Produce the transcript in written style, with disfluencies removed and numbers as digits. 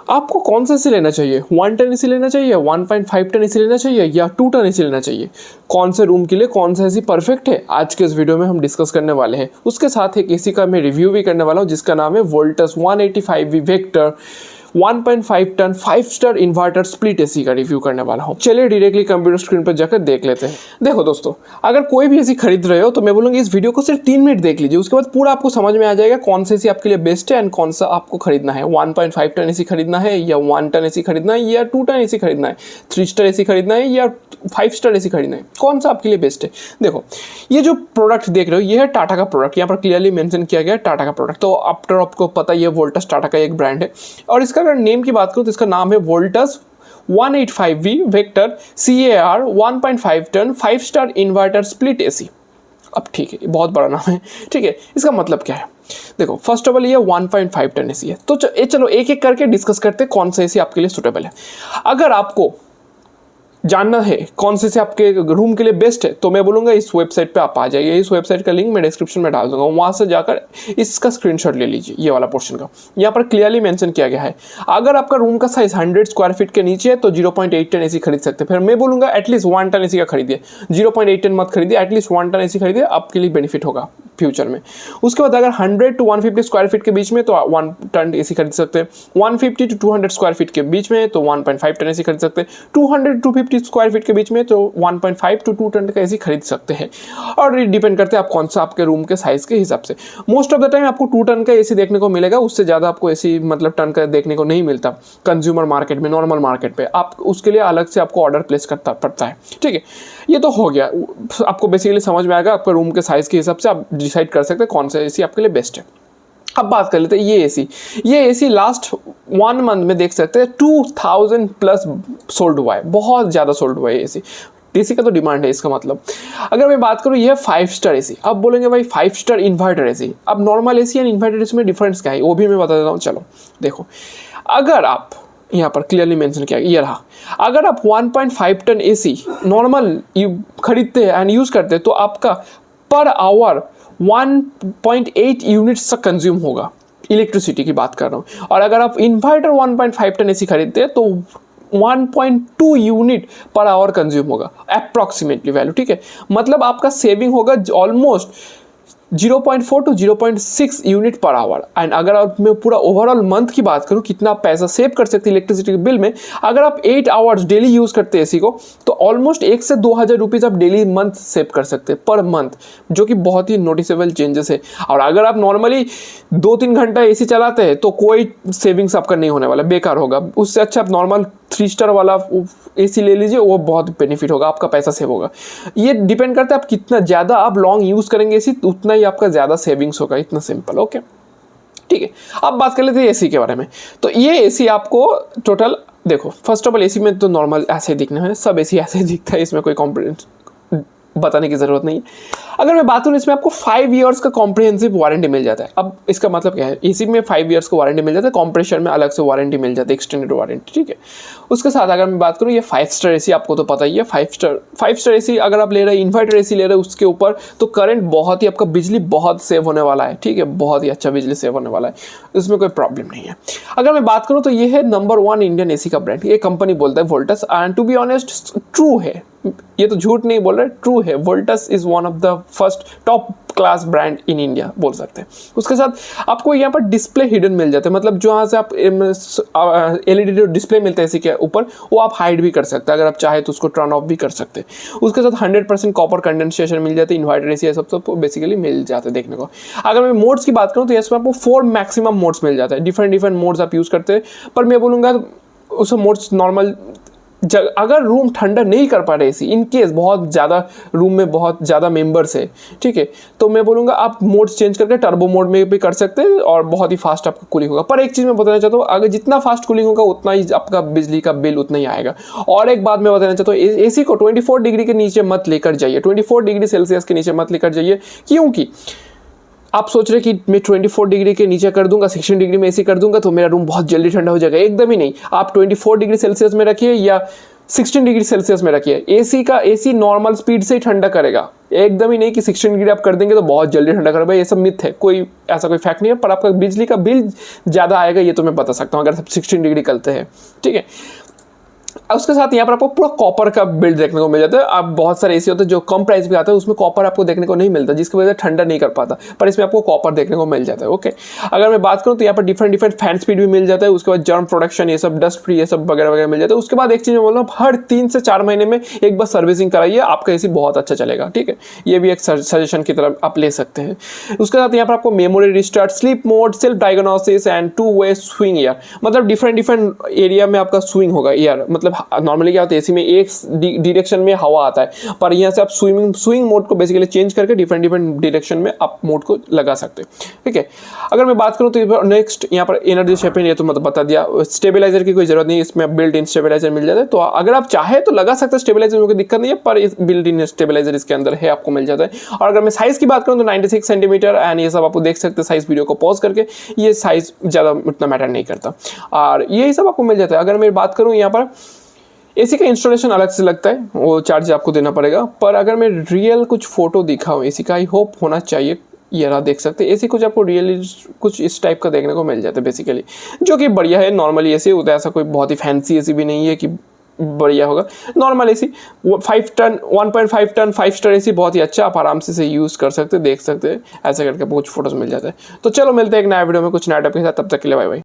आपको कौन सा एसी लेना चाहिए, 1 टन एसी लेना चाहिए, 1.5 टन एसी लेना चाहिए या 2 टन एसी लेना चाहिए, कौन से रूम के लिए कौन सा एसी परफेक्ट है, आज के इस वीडियो में हम डिस्कस करने वाले हैं। उसके साथ एक एसी का मैं रिव्यू भी करने वाला हूँ जिसका नाम है Voltas 185V vector 1.5 ton 5 star inverter split AC का रिव्यू करने वाला हूँ। चलिए डायरेक्टली कंप्यूटर स्क्रीन पर जाकर देख लेते हैं। देखो दोस्तों, अगर कोई भी एसी खरीद रहे हो तो मैं बोलूँगी इस वीडियो को सिर्फ 3 मिनट देख लीजिए, उसके बाद पूरा आपको समझ में आ जाएगा कौन सा एसी आपके लिए बेस्ट है एंड कौन सा आपको खरीदना है। 1.5 टन एसी खरीदना है या 1 टन एसी खरीदना है या 2 टन एसी खरीदना है, 3 स्टार एसी खरीदना है या 5 स्टार एसी खरीदना है, कौन सा आपके लिए बेस्ट है। देखो, ये जो प्रोडक्ट देख रहे हो ये है टाटा का प्रोडक्ट, यहाँ पर क्लियरली मेंशन किया गया है टाटा का प्रोडक्ट। तो आफ्टर आपको पता ही है वोल्टस टाटा का एक ब्रांड है और इसका अगर नेम की बात करूँ तो इसका नाम है Voltas 185V vector CAR 1.5 ton 5 star inverter split AC. अब ठीक है, बहुत बड़ा नाम है, ठीक है। इसका मतलब क्या है, देखो फर्स्ट ऑफ ऑल ये 1.5 टन एसी है। तो चलो एक एक करके डिस्कस करते हैं कौन सा एसी आपके लिए सुटेबल है। अगर आपको जानना है कौन से आपके रूम के लिए बेस्ट है तो मैं बोलूँगा इस वेबसाइट पे आप आ जाइए। इस वेबसाइट का लिंक मैं डिस्क्रिप्शन में डाल दूंगा, वहाँ से जाकर इसका स्क्रीनशॉट ले लीजिए, ये वाला पोर्शन का। यहाँ पर क्लियरली मेंशन किया गया है अगर आपका रूम का साइज 100 स्क्वायर फीट के नीचे है तो 0.8 टन एसी खरीद सकते हैं। फिर मैं बोलूँगा एटलीस्ट 1 टन एसी का खरीदिए, 0.8 टन मत खरीदिए, एटलीस्ट 1 टन एसी खरीदिए, आपके लिए बेनिफिट होगा फ्यूचर में। उसके बाद अगर 100 to 150 स्क्वायर फीट के बीच में तो 1 टन एसी खरीद सकते हैं, 150 to 200 स्क्वायर फीट के बीच में तो 1.5 टन एसी खरीद सकते हैं, 200 to 250 स्क्वायर फीट के बीच में तो 1.5 to 2 टन का एसी खरीद सकते हैं। और ये डिपेंड करते हैं आप कौन सा आपके रूम के साइज के हिसाब से। मोस्ट ऑफ द टाइम आपको 2 टन का एसी देखने को मिलेगा, उससे ज़्यादा आपको एसी मतलब टन का देखने को नहीं मिलता कंज्यूमर मार्केट में, नॉर्मल मार्केट पे। आप उसके लिए अलग से आपको ऑर्डर प्लेस करना पड़ता है, ठीक है। ये तो हो गया, आपको बेसिकली समझ में आएगा आपके रूम के साइज के हिसाब से आप डिसाइड कर सकते हैं कौन सा एसी आपके लिए बेस्ट है। अब बात कर लेते हैं ये एसी लास्ट 1 मंथ में देख सकते हैं 2000 प्लस सोल्ड हुआ है, बहुत ज़्यादा सोल्ड हुआ है एसी। एसी का तो डिमांड है, इसका मतलब अगर मैं बात करूँ ये 5 स्टार एसी। अब बोलेंगे भाई 5 स्टार इन्वर्टर एसी, अब normal AC and inverter AC में डिफरेंस क्या है वो भी मैं बता देता हूँ। चलो देखो, अगर आप यहाँ पर क्लियरली मेंशन किया ये रहा, अगर आप 1.5 टन एसी नॉर्मल खरीदते हैं एंड यूज़ करते हैं तो आपका पर आवर 1.8 यूनिट्स तक कंज्यूम होगा, इलेक्ट्रिसिटी की बात कर रहा हूँ। और अगर आप इन्वर्टर 1.5 टन एसी खरीदते हैं तो 1.2 यूनिट पर आवर कंज्यूम होगा अप्रॉक्सीमेटली वैल्यू, ठीक है। मतलब आपका सेविंग होगा almost 0.4 to 0.6 unit per hour. And अगर आप मैं पूरा ओवरऑल मंथ की बात करूँ कितना पैसा सेव कर सकते हैं इलेक्ट्रिसिटी के बिल में, अगर आप 8 आवर्स डेली यूज़ करते हैं एसी को तो ऑलमोस्ट 1 से 2000 रुपीज़ आप डेली मंथ सेव कर सकते हैं पर मंथ, जो कि बहुत ही नोटिसेबल चेंजेस है। और अगर आप नॉर्मली 2-3 घंटा एसी चलाते हैं तो कोई सेविंग्स आपका नहीं होने वाला, बेकार होगा। उससे अच्छा आप नॉर्मल 3 स्टार वाला एसी ले लीजिए, वो बहुत बेनिफिट होगा, आपका पैसा सेव होगा। ये डिपेंड करता है आप कितना ज़्यादा आप लॉन्ग यूज़ करेंगे एसी उतना ही आपका ज़्यादा सेविंग्स होगा, इतना सिंपल, ओके ठीक है। अब बात कर लेते हैं एसी के बारे में। तो ये एसी आपको टोटल देखो, फर्स्ट ऑफ ऑल एसी में तो नॉर्मल ऐसे दिखने हैं, सब एसी ऐसे दिखता है, इसमें कोई कॉम्प्रेंस बताने की ज़रूरत नहीं है। अगर मैं बात करूँ इसमें आपको 5 इयर्स का कॉम्प्रिहेंसिव वारंटी मिल जाता है। अब इसका मतलब क्या है, एसी में 5 इयर्स का वारंटी मिल जाता है, कंप्रेसर में अलग से वारंटी मिल जाती है, एक्सटेंडेड वारंटी, ठीक है। उसके साथ अगर मैं बात करूँ ये 5 स्टार एसी, आपको तो पता ही है 5 स्टार एसी अगर आप ले रहे हैं, इन्वर्टर एसी ले रहे हैं उसके ऊपर तो करंट बहुत ही आपका बिजली बहुत सेव होने वाला है, ठीक है, बहुत ही अच्छा बिजली सेव होने वाला है, इसमें कोई प्रॉब्लम नहीं है। अगर मैं बात करूँ तो ये है नंबर 1 इंडियन एसी का ब्रांड, ये कंपनी बोलता है Voltas. And to be honest true है, ये तो झूठ नहीं बोल रहे, ट्रू है। Voltas is one of the first top class brand in India बोल सकते हैं। उसके साथ आपको यहाँ पर डिस्प्ले हिडन मिल जाते हैं, मतलब जहाँ से आप एलईडी डिस्प्ले मिलता है इसी के ऊपर, वो आप हाइड भी कर सकते हैं, अगर आप चाहे तो उसको टर्न ऑफ भी कर सकते हैं। उसके साथ 100% कॉपर कंडेंसेशन मिल जाती है, इन्वर्टर एसी सब तो बेसिकली मिल जाते हैं देखने को। अगर मैं मोड्स की बात करूँ तो इसमें आपको 4 मैक्सिमम मोड्स मिल जाते हैं, डिफरेंट मोड्स आप यूज़ करते हैं। पर मैं बोलूँगा उस मोड्स नॉर्मल अगर रूम ठंडा नहीं कर पा रहे एसी, इन केस बहुत ज़्यादा रूम में बहुत ज़्यादा मेंबर्स है, ठीक है, तो मैं बोलूँगा आप मोड्स चेंज करके टर्बो मोड में भी कर सकते हैं और बहुत ही फास्ट आपका कूलिंग होगा। पर एक चीज़ मैं बताना चाहता हूँ, अगर जितना फास्ट कूलिंग होगा उतना ही आपका बिजली का बिल उतना ही आएगा। और एक बात मैं बताना चाहता हूँ, एसी को 24 डिग्री के नीचे मत लेकर जाइए, 24 डिग्री सेल्सियस के नीचे मत लेकर जाइए, क्योंकि आप सोच रहे कि मैं 24 डिग्री के नीचे कर दूंगा, 16 डिग्री में एसी कर दूंगा तो मेरा रूम बहुत जल्दी ठंडा हो जाएगा, एकदम ही नहीं। आप 24 डिग्री सेल्सियस में रखिए या 16 डिग्री सेल्सियस में रखिए। एसी नॉर्मल स्पीड से ही ठंडा करेगा, एकदम ही नहीं कि 16 डिग्री आप कर देंगे तो बहुत जल्दी ठंडा करेगा। ये सब मिथ है, कोई ऐसा कोई फैक्ट नहीं है। पर आपका बिजली का बिल ज़्यादा आएगा, ये तो मैं बता सकता हूँ अगर सब 16 डिग्री करते हैं, ठीक है। उसके साथ यहाँ पर आपको पूरा कॉपर का बिल्ड देखने को मिल जाता है। आप बहुत सारे एसी होते हैं जो कम प्राइस पे आते हैं, उसमें कॉपर आपको देखने को नहीं मिलता, जिसकी वजह से ठंडा नहीं कर पाता, पर इसमें आपको कॉपर देखने को मिल जाता है। ओके, अगर मैं बात करूँ तो यहाँ पर डिफरेंट फैन स्पीड भी मिल जाता है। उसके बाद जर्म प्रोडक्शन, ये सब डस्ट फ्री, ये सब वगैरह वगैरह मिल जाता है। उसके बाद एक चीज़ मैं बोल रहा हूँ, हर 3 से 4 महीने में एक बार सर्विसिंग कराइए, आपका एसी बहुत अच्छा चलेगा, ठीक है। ये भी एक सजेशन की तरफ आप ले सकते हैं। उसके साथ यहाँ पर आपको memory restart, sleep mode, self diagnosis and two way swing year, मतलब डिफरेंट एरिया में आपका स्विंग होगा ईयर। मतलब नॉर्मली क्या होता है, एसी में एक डायरेक्शन में हवा आता है, पर यहाँ से आप स्विंग मोड को बेसिकली चेंज करके डिफरेंट डायरेक्शन में आप मोड को लगा सकते हैं, ठीक है। अगर मैं बात करूँ तो नेक्स्ट यहाँ पर एनर्जी शेपिंग, ये तो मतलब बता दिया। स्टेबलाइजर की कोई जरूरत नहीं, इसमें बिल्ट इन स्टेबलाइजर मिल जाता है, तो अगर आप चाहे तो लगा सकते हैं स्टेबलाइजर में, कोई दिक्कत नहीं है, पर बिल्ट इन स्टेबलाइजर इसके अंदर है, आपको मिल जाता है। और अगर मैं साइज की बात करूँ तो 96 सेंटीमीटर एंड ये सब आपको देख सकते हैं साइज, वीडियो को पॉज करके, ये साइज ज़्यादा उतना मैटर नहीं करता और यही सब आपको मिल जाता है। अगर मैं बात करूँ यहाँ पर एसी का इंस्टॉलेशन अलग से लगता है, वो चार्ज आपको देना पड़ेगा। पर अगर मैं रियल कुछ फोटो दिखाऊँ एसी का, आई होप होना चाहिए, ये रहा, देख सकते हैं एसी कुछ आपको रियली कुछ इस टाइप का देखने को मिल जाता है बेसिकली, जो कि बढ़िया है। नॉर्मली एसी होता है, ऐसा कोई बहुत ही फैंसी एसी भी नहीं है कि बढ़िया होगा। Normal AC 5 ton 1.5 ton 5 star AC बहुत ही अच्छा, आप आराम से यूज़ कर सकते हैं, देख सकते हैं, ऐसे करके कुछ फोटोज मिल जाता है। तो चलो मिलते हैं एक नया वीडियो में कुछ नया टॉपिक के साथ, तब तक के लिए बाय बाय।